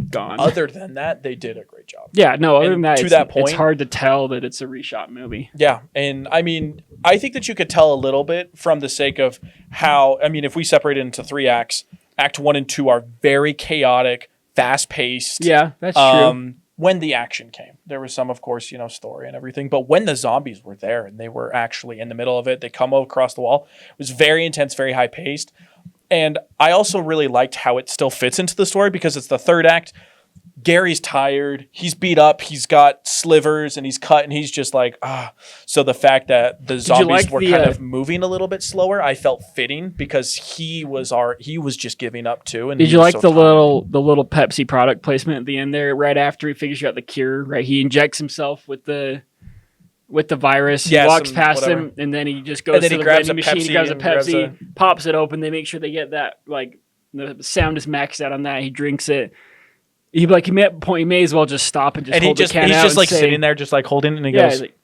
gone. Other than that, they did a great job. Yeah, no, other than that, to that point, it's hard to tell that it's a reshot movie. Yeah, and I mean, I think that you could tell a little bit from the sake of how, I mean, if we separate it into 3 acts, Act 1 and 2 are very chaotic, fast-paced. Yeah, that's true. When the action came, there was some, of course, story and everything. But when the zombies were there and they were actually in the middle of it, they come across the wall. It was very intense, very high-paced. And I also really liked how it still fits into the story because it's the third act. Gary's tired. He's beat up. He's got slivers and he's cut and he's just like, ah. So the fact that the zombies were kind of moving a little bit slower, I felt fitting because he was just giving up too. And did you like the little Pepsi product placement at the end there? Right after he figures out the cure, right? He injects himself with the virus, he walks past him, and then he just goes to the vending machine, he grabs a Pepsi, pops it open. They make sure they get that, like, the sound is maxed out on that. He drinks it. He may as well just stop and hold the can out. He's just like sitting there, just like holding it, and he goes, he's like,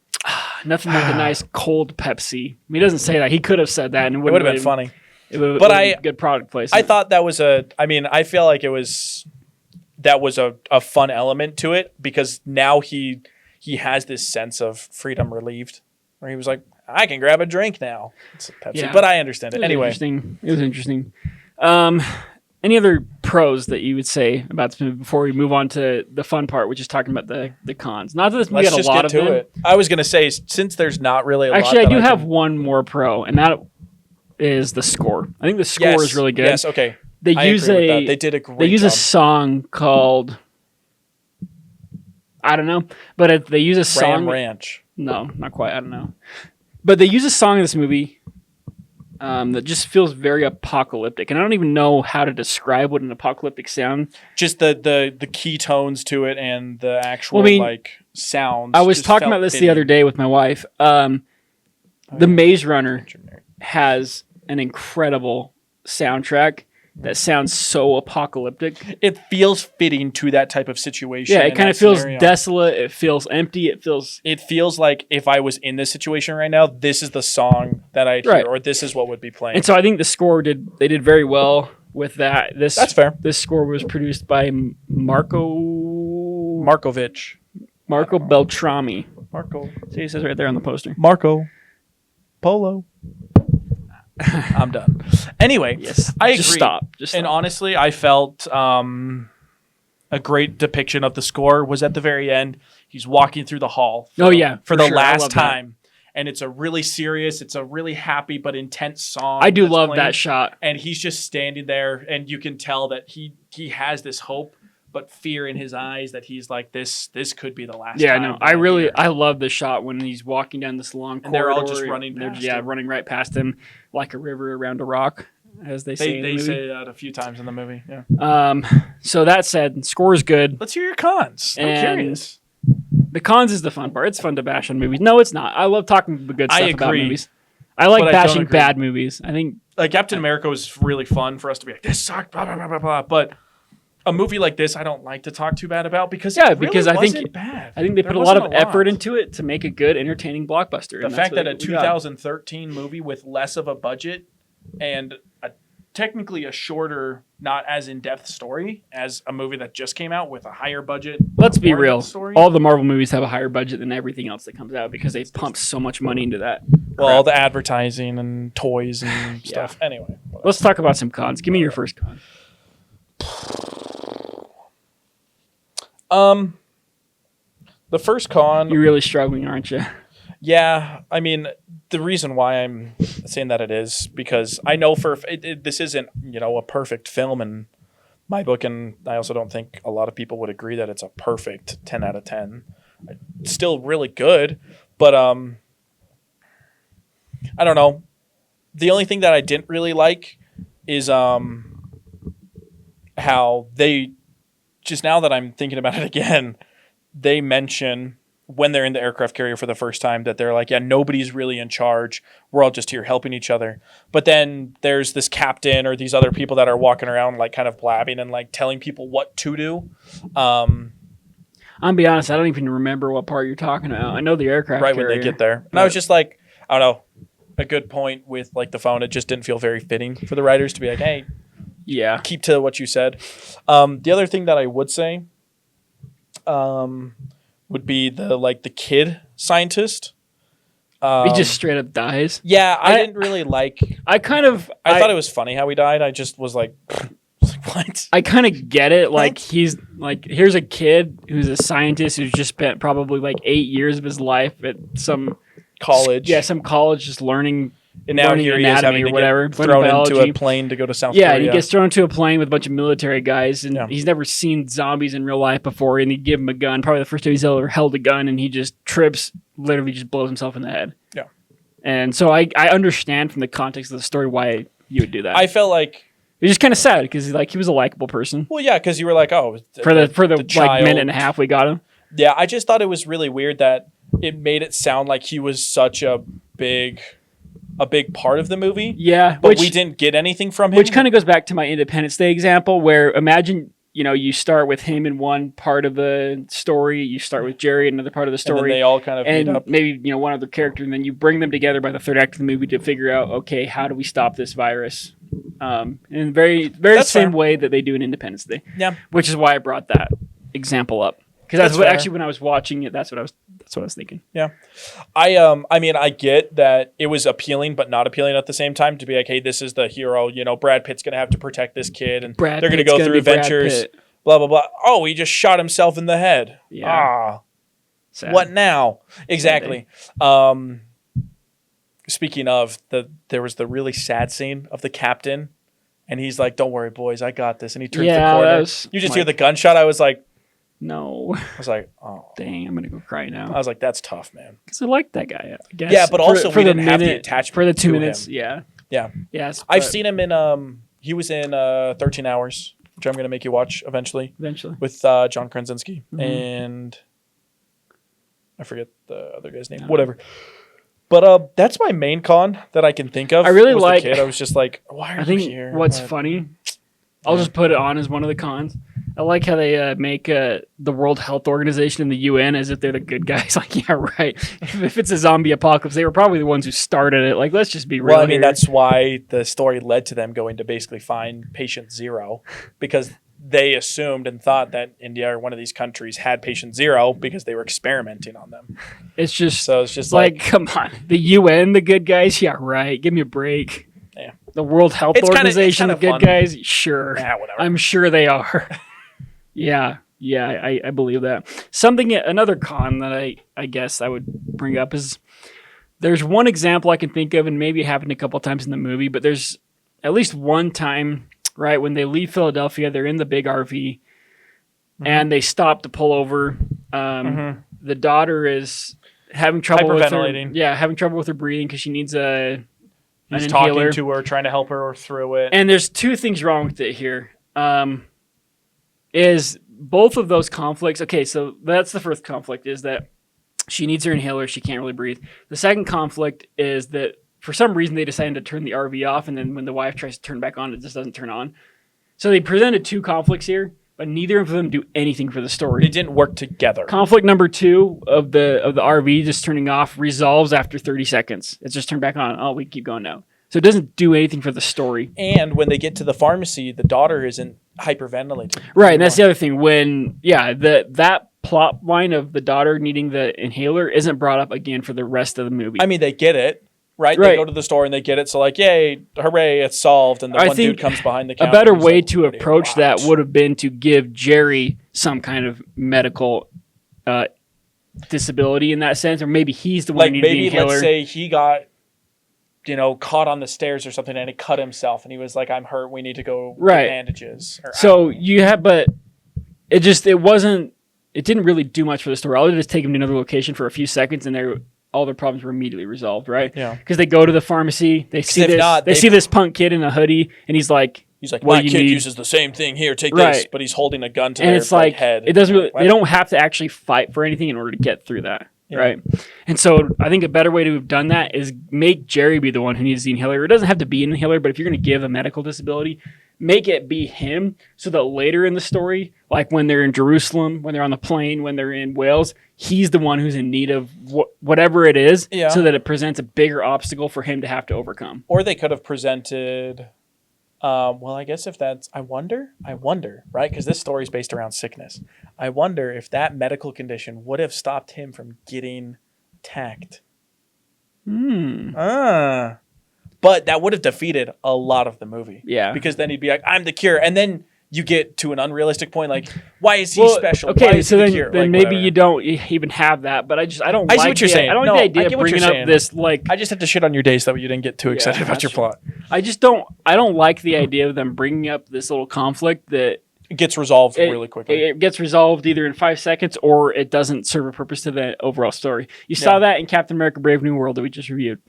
nothing like a nice cold Pepsi. I mean, he doesn't say that. He could have said that, and it would have been funny. It would have been good product placement. I thought that was I feel like it was that was a fun element to it, because now he has this sense of freedom relieved, where he was like, I can grab a drink now. It's a Pepsi, but I understand it. Anyway. It was interesting. Any other pros that you would say about this movie before we move on to the fun part, which is talking about the cons? Not that this movie had a lot of them. It. I was going to say, since there's not really a lot. Actually, I do have one more pro, and that is the score. I think the score is really good. Yes, okay. They use a a song called, I don't know, but they use a song. Ram Ranch. No, not quite. I don't know, but they use a song in this movie that just feels very apocalyptic, and I don't even know how to describe what an apocalyptic sound. Just the key tones to it and the actual sounds. I was talking about this the other day with my wife. The Maze Runner has an incredible soundtrack that sounds so apocalyptic. It feels fitting to that type of situation. Yeah, it kind of feels desolate. It feels empty. It feels like if I was in this situation right now, this is the song that I'd hear, or this is what would be playing. And so I think the score they did very well with that. That's fair. This score was produced by Marco Beltrami. See, it says right there on the poster. Marco Polo. I'm done. Anyway, yes, I agree. Just stop. And honestly, I felt a great depiction of the score was at the very end. He's walking through the hall. For the last time. And it's a really serious, it's a really happy but intense song. I do love that shot. And he's just standing there, and you can tell that he has this hope but fear in his eyes that he's like, this could be the last time. Yeah, no, I love the shot when he's walking down this long corridor. They're all just running past him. Running right past him like a river around a rock, as they say in the movie. They say that a few times in the movie, yeah. So that said, score is good. Let's hear your cons. I'm curious. The cons is the fun part. It's fun to bash on movies. No, it's not. I love talking the good stuff about movies. I like bashing bad movies. I think Captain America was really fun for us to be like, this sucked, blah, blah, blah, blah, blah. But a movie like this, I don't like to talk too bad about because it really wasn't bad. I think they put a lot of effort into it to make a good, entertaining blockbuster. The fact that a 2013 movie with less of a budget and technically a shorter, not as in-depth story as a movie that just came out with a higher budget. Let's be real. All the Marvel movies have a higher budget than everything else that comes out because they pump so much money into that. Well, all the advertising and toys and stuff. Anyway. Let's talk about some cons. Give me your first con. The first con... You're really struggling, aren't you? Yeah, I mean, the reason why I'm saying that it is because I know this isn't, a perfect film in my book, and I also don't think a lot of people would agree that it's a perfect 10 out of 10. It's still really good, but I don't know. The only thing that I didn't really like is how they, just now that I'm thinking about it again, they mention when they're in the aircraft carrier for the first time that they're like, yeah, nobody's really in charge. We're all just here helping each other. But then there's this captain or these other people that are walking around like kind of blabbing and like telling people what to do. I'll be honest, I don't even remember what part you're talking about. I know the aircraft carrier. When they get there. And I was just like, I don't know, a good point with like the phone. It just didn't feel very fitting for the writers to be like, hey, keep to what you said. The other thing that I would say would be the kid scientist. He just straight up dies. Yeah, I didn't really like. I thought it was funny how he died. I just was like, what? I kind of get it. Like he's like, here's a kid who's a scientist who's just spent probably like 8 years of his life at some college. Yeah, some college just learning. And now here he is having to get thrown into a plane to go to South Korea. Yeah, he gets thrown into a plane with a bunch of military guys, and he's never seen zombies in real life before, and they give him a gun. Probably the first time he's ever held a gun, and he just trips, literally just blows himself in the head. Yeah. And so I understand from the context of the story why you would do that. I felt like... It's just kind of sad, because he was a likable person. Well, yeah, because you were like, oh... For the like minute and a half we got him. Yeah, I just thought it was really weird that it made it sound like he was such a big part of the movie. Yeah. But we didn't get anything from him. Which kind of goes back to my Independence Day example, where imagine, you start with him in one part of the story, you start with Jerry in another part of the story. And then they all kind of meet up. Maybe, one other character, and then you bring them together by the third act of the movie to figure out, okay, how do we stop this virus? in very That's same fair. way that they do in Independence Day. Yeah. Which is why I brought that example up, because that's what actually when I was watching it, that's what I was thinking. Yeah. I mean, I get that it was appealing but not appealing at the same time to be like, hey, this is the hero, Brad Pitt's going to have to protect this kid and they're going to go through adventures, blah, blah, blah. Oh, he just shot himself in the head. Yeah. Sad. What now? Exactly. Speaking of, there was the really sad scene of the captain and he's like, don't worry, boys, I got this. And he turns the corner. You just hear the gunshot. I was like, no. I was like, oh. Dang, I'm going to go cry now. I was like, that's tough, man. Because I like that guy, I guess. Yeah, but also we didn't have the attachment for the 2 to minutes. him. Yeah. Yeah. Yes. I've seen him in, he was in 13 Hours, which I'm going to make you watch eventually. With John Krasinski. Mm-hmm. And I forget the other guy's name. No. Whatever. But that's my main con that I can think of. I really like. The kid. I was just like, why are you here? What's funny, I'll just put it on as one of the cons. I like how they make the World Health Organization and the UN as if they're the good guys. Like, yeah, right. If it's a zombie apocalypse, they were probably the ones who started it. Like, let's just be real. Well, I mean, that's why the story led to them going to basically find patient zero, because they assumed and thought that India or one of these countries had patient zero because they were experimenting on them. It's just like come on, the UN, the good guys, yeah, right. Give me a break. Yeah. The World Health Organization, the good fun. Guys, sure. Yeah, whatever. I'm sure they are. Yeah, I believe that. Another con that I guess I would bring up is there's one example I can think of, and maybe it happened a couple times in the movie, but there's at least one time. Right, when they leave Philadelphia, they're in the big RV, and they stop to pull over. The daughter is having trouble with her breathing because she needs an He's inhaler. Talking to her, trying to help her through it. And there's two things wrong with it here. Is both of those conflicts. Okay, so that's the first conflict, is that she needs her inhaler, she can't really breathe. The second conflict is that for some reason, they decided to turn the RV off, and then when the wife tries to turn back on, it just doesn't turn on. So they presented two conflicts here, but neither of them do anything for the story. They didn't work together. Conflict number 2 of the RV just turning off resolves after 30 seconds. It's just turned back on. Oh, we keep going now. So it doesn't do anything for the story. And when they get to the pharmacy, the daughter isn't hyperventilating. Right, and that's the other thing. When that plot line of the daughter needing the inhaler isn't brought up again for the rest of the movie. I mean, they get it. Right? They go to the store and they get it. So like, yay, hooray, it's solved. And the one dude comes behind the counter. A better way to approach that would have been to give Jerry some kind of medical disability in that sense. Or maybe he's the one who needed the inhaler. Let's say he got, caught on the stairs or something and he cut himself. And he was like, I'm hurt. We need to go get bandages. So but it didn't really do much for the story. I'll just take him to another location for a few seconds and all their problems were immediately resolved, right? Yeah. Because they go to the pharmacy, they see this punk kid in a hoodie, and he's like, my kid uses the same thing here. Take this, but he's holding a gun to their head. It doesn't really. They don't have to actually fight for anything in order to get through that, right? And so I think a better way to have done that is make Jerry be the one who needs the inhaler. It doesn't have to be an inhaler, but if you're going to give a medical disability, make it be him, so that later in the story, like when they're in Jerusalem, when they're on the plane, when they're in Wales, he's the one who's in need of whatever it is, so that it presents a bigger obstacle for him to have to overcome. Or they could have presented, I guess if that's, I wonder, right? Because this story is based around sickness. I wonder if that medical condition would have stopped him from getting attacked. But that would have defeated a lot of the movie. Yeah. Because then he'd be like, I'm the cure. And then you get to an unrealistic point, like, why is he special? Okay, why is so he then, the cure? then maybe you don't even have that. But I don't I see what you're saying. I don't like the idea of bringing up this, like... I just have to shit on your day so that you didn't get too excited about your plot. I don't like the idea of them bringing up this little conflict that... It gets resolved really quickly. It gets resolved either in 5 seconds or it doesn't serve a purpose to the overall story. You saw that in Captain America Brave New World that we just reviewed.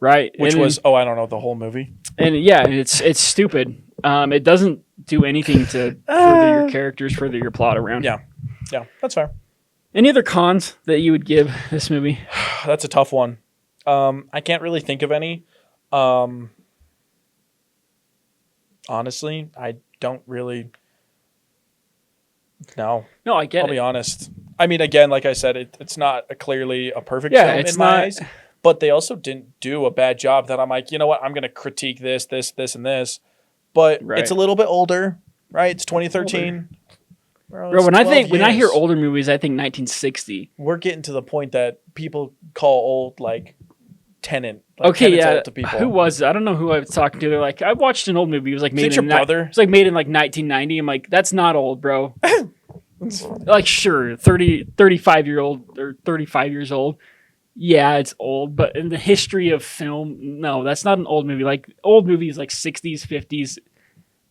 Right, which was I don't know, the whole movie. And it's stupid. It doesn't do anything to further your characters, further your plot around. Yeah, that's fair. Any other cons that you would give this movie? That's a tough one. I can't really think of any. Honestly, I don't really. No, I get it. I'll be honest. I mean, again, like I said, it's not clearly a perfect film in my eyes. But they also didn't do a bad job that I'm like, you know what, I'm going to critique this, and this. but Right. it's a little bit older, right? It's 2013. Bro, when I hear older movies, I think 1960. We're getting to the point that people call old like Tenant. Like, Okay, Tenant's yeah. old to people. Who was it? I don't know who I was talking to. They're like, I watched an old movie. It was like made your in brother? It's like made in like 1990. I'm like, that's not old, bro. Like, sure, 35-year-old or 35 years old. Yeah, it's old, but in the history of film, no, that's not an old movie. Like old movies, like 60s, 50s.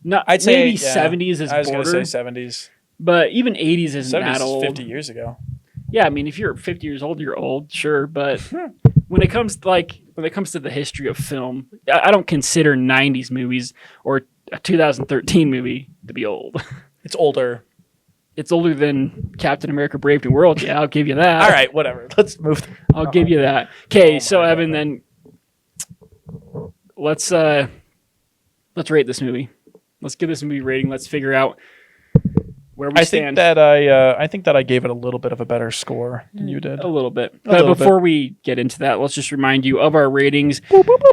Not, I'd say maybe 70s is I was border, gonna say 70s. but even 80s isn't 70s that old. is 50 years ago. Yeah, I mean, if you're 50 years old, you're old, sure. But when it comes to the history of film, I don't consider 90s movies or a 2013 movie to be old. It's older. It's older than Captain America: Brave New World. Yeah, I'll give you that. All right, whatever. Let's move. I'll give you that. Okay, Oh so my Evan, God. then let's rate this movie. Let's give this movie a rating. Let's figure out where we stand. I think that I gave it a little bit of a better score than you did. A little bit. But little before we get into that, let's just remind you of our ratings.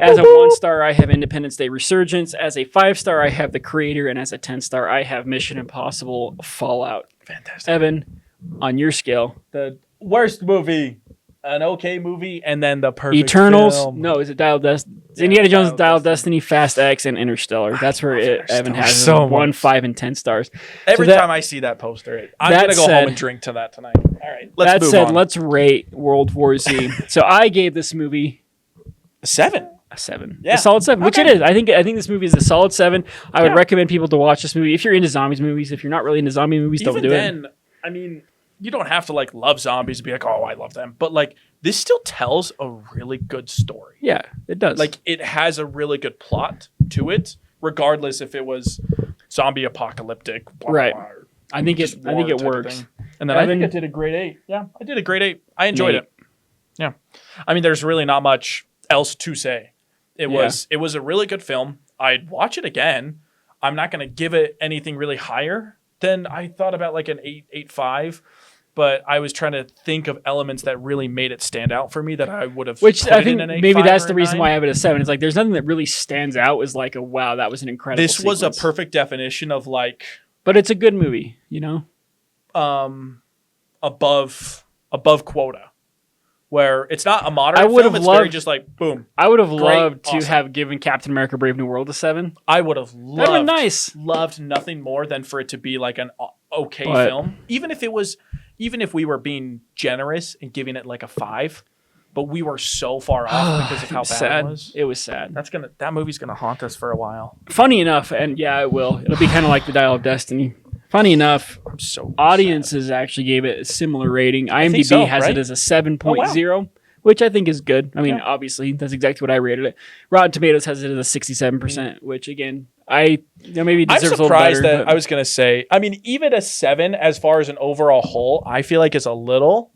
As a 1-star, I have Independence Day Resurgence. As a 5-star, I have The Creator. And as a 10-star, I have Mission Impossible Fallout. Fantastic. Evan, on your scale, The worst movie, an okay movie, and then the perfect Eternals? film. No, is it Dial of Destiny? Yeah, Indiana Jones, Dial of Dial of Destiny, Fast X, and Interstellar. That's where Evan has so 1, much. 5, and 10 stars. Every So that- time I see that poster, I'm that gonna go said- home and drink to that tonight. All right, let's That move said, on. let's rate World War Z. So I gave this movie 7. a 7. Yeah. A solid 7, which it Okay. is. I think this movie is a solid 7. I would Yeah. recommend people to watch this movie. If you're into zombies movies, if you're not really into zombie movies, don't Even do then, it. I mean, you don't have to like love zombies to be like, oh, I love them. But like, this still tells a really good story. Yeah, it does. Like, it has a really good plot to it, regardless if it was zombie apocalyptic. Blah, Right. blah, or I think just it war type of works. thing. And then I think Evan? it did a grade 8. Yeah, I did a grade 8. I enjoyed Nate. it. Yeah. I mean, there's really not much else to say. It was a really good film. I'd watch it again. I'm not going to give it anything really higher than I thought about, like an 8.5. But I was trying to think of elements that really made it stand out for me that I would have. Which put I it think in an maybe 8.5 that's or the a reason 9. why I have it a 7. It's like there's nothing that really stands out as like a wow, that was an incredible This was a sequence. perfect definition of like But it's a good movie, you know? above quota, where it's not a moderate I would film. have It's very loved- just like boom. I would have Great, loved to awesome. have given Captain America: Brave New World a 7. I would have That'd been loved nice. loved nothing more than for it to be like an okay But- film, even if we were being generous and giving it like a 5, but we were so far off because of It how was bad sad. it was. It was sad. That movie's gonna haunt us for a while. Funny enough, and yeah, it will. It'll be kind of like the Dial of Destiny. Funny enough, I'm so audiences actually gave it a similar rating. IMDb think so, has right? it as a 7.0, which I think is good. I mean, Yeah. obviously, that's exactly what I rated it. Rotten Tomatoes has it as a 67%, which again, maybe I'm deserves a little surprised better. that but- I was gonna say. I mean, even a 7 as far as an overall whole, I feel like is a little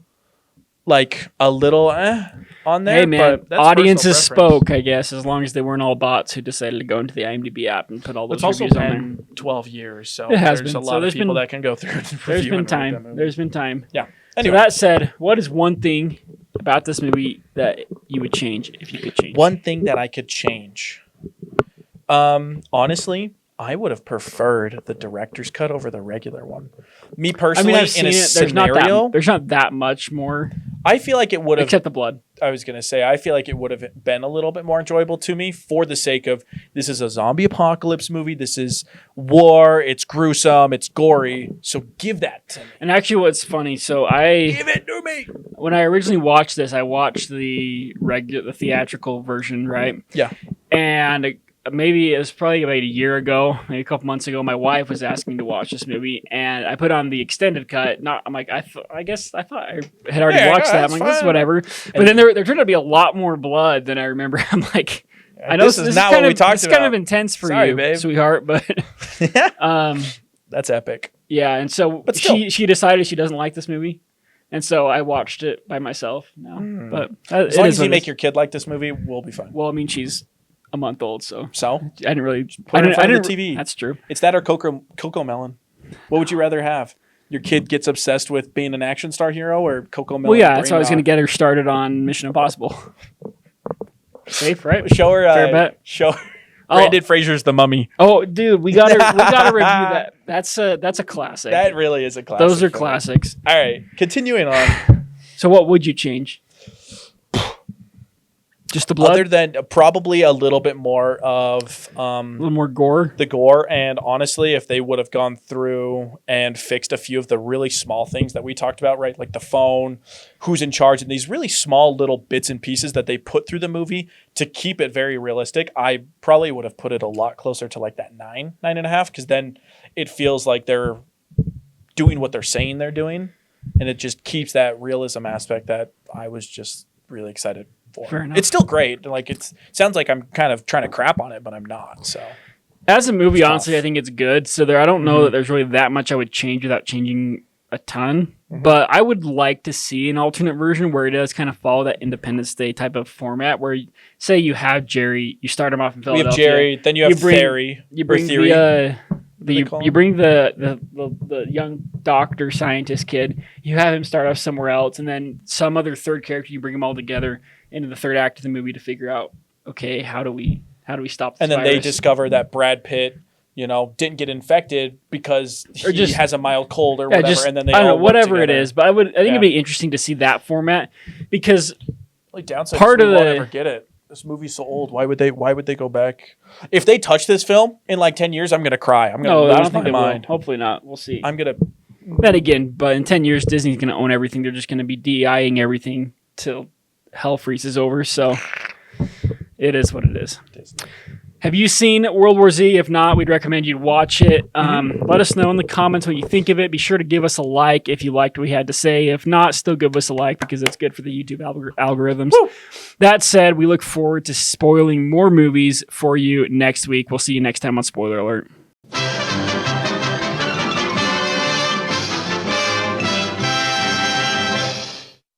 on there. Hey man, but that's audiences personal preference. spoke, I guess, as long as they weren't all bots who decided to go into the IMDb app and put all those It's also reviews on there. been 12 years, so It has there's been. a So lot of there's people been- that can go through and There's review been and rate that time. movie. There's been time. Yeah. So Anyway, that said, what is one thing about this movie that you would change if you could change? one thing that I could change. Honestly, I would have preferred the director's cut over the regular one. Me I personally, mean, I've seen in a it. scenario, There's not that much more, I feel like it would have. except the blood. I was gonna say, I feel like it would have been a little bit more enjoyable to me for the sake of this is a zombie apocalypse movie. This is war. It's gruesome. It's gory. So give that to me. And actually, what's funny? So Give it to me. when I originally watched this, I watched the theatrical version, right? Yeah. And maybe it was probably about a year ago, maybe a couple months ago, my wife was asking to watch this movie, and I put on the extended cut. I'm like, I thought I had already Yeah, watched no, that. I'm that's like, this is fine. whatever. But then there turned out to be a lot more blood than I remember. I'm like, I know This is not kind what we of, talked this is kind of about. intense for Sorry, you, babe. sweetheart. But That's epic. yeah, and so But still. she decided she doesn't like this movie. And so I watched it by myself now. But As long as you make your kid like this movie, we'll be fine. well, I mean, she's a month old, so So I didn't really put her in front of the TV. That's true. It's that or Coco Melon. What would you rather have? Your kid gets obsessed with being an action star hero or Coco Melon? Well, yeah, that's why I was brain going to get her started on Mission Impossible. Safe, right? rot? Show her. Fair bet. Show Brendan Fraser's The Mummy. Oh, dude, we gotta review that. That's a classic. That really is a classic. Those are classics. All right, continuing on. So what would you change? Just the blood? Other than probably a little bit more of a little more gore. The gore, and honestly, if they would have gone through and fixed a few of the really small things that we talked about, right? Like the phone, who's in charge, and these really small little bits and pieces that they put through the movie to keep it very realistic, I probably would have put it a lot closer to like that 9.5, because then it feels like they're doing what they're saying they're doing, and it just keeps that realism aspect that I was just really excited for. Fair enough. It's still great. Like it sounds like I'm kind of trying to crap on it, but I'm not. So as a movie, it's honestly, tough. I think it's good. So I don't know that there's really that much I would change without changing a ton. But I would like to see an alternate version where it does kind of follow that Independence Day type of format, where say you have Jerry, you start him off in we Philadelphia. have Jerry, then you have Theory. You bring Theory. you bring the young doctor scientist kid. You have him start off somewhere else, and then some other third character. You bring them all together into the third act of the movie to figure out, okay, how do we stop this And then they virus? discover that Brad Pitt, didn't get infected because he has a mild cold or whatever, and then they I don't know, all work whatever it together. is. But I think it'd be interesting to see that format, because Only downside part is we of won't the- ever get it. This movie's so old. Why would they go back? If they touch this film in like 10 years, I'm gonna cry. I'm gonna no, I lose don't think my they will. mind. Hopefully not. We'll see. I'm gonna. Then again, but in 10 years, Disney's going to own everything. They're just going to be DIing everything till hell freezes over. So it is what it is. Disney. Have you seen World War Z? If not, we'd recommend you watch it. Let us know in the comments what you think of it. Be sure to give us a like if you liked what we had to say. If not, still give us a like because it's good for the YouTube algorithms. Woo! That said, we look forward to spoiling more movies for you next week. We'll see you next time on Spoiler Alert.